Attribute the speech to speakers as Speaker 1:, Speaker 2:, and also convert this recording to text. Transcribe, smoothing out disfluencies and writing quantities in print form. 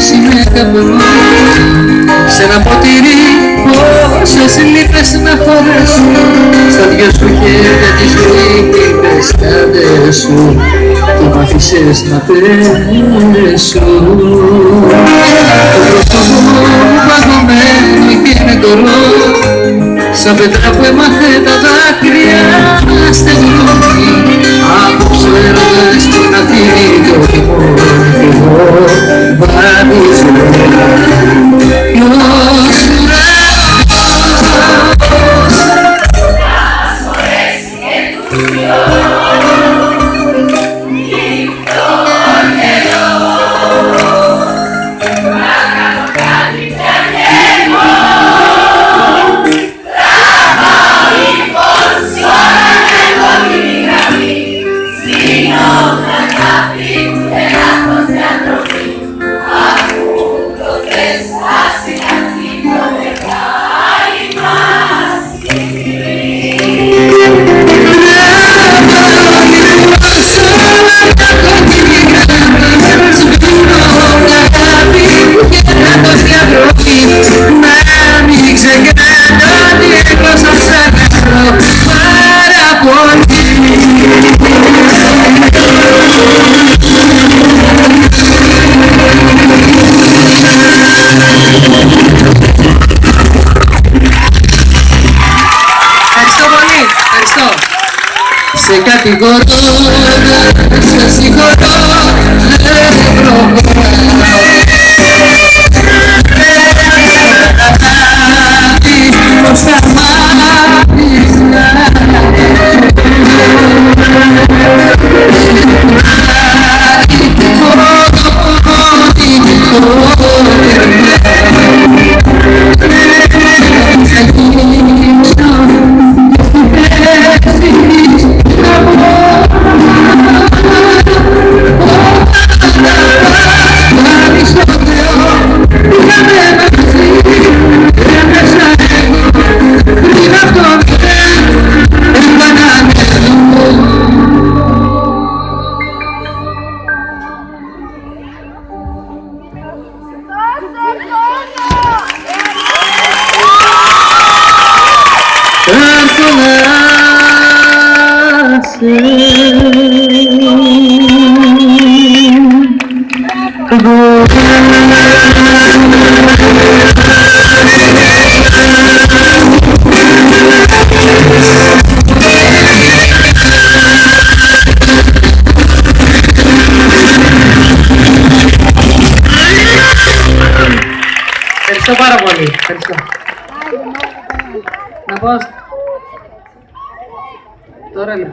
Speaker 1: γεύση με καπνό, σε ένα ποτήρι πόσες λύπες να χωρέσουν, στα δυο σου χέρια τη ζωή είπες κάντε σου και μ' άφησες να πέσω. Το πρόσωπο μου παγωμένο και νεκρό, σαν πέτρα που έμαθε τα δάκρυα στεγνώνει, απόψε ο έρωτας να φύγει το χειμώνα κι εγώ βαδίζω κι ως ουρανός
Speaker 2: μας φορέσει και τους δυο νύχτο καιρό να κάνω κάτι πια κι εγώ.
Speaker 1: Σε κατηγορώ, σε συγχωρώ, δεν προχωράω. Πώς θα Ευχαριστώ πάρα πολύ. Ευχαριστώ. Να πω τώρα λοιπόν.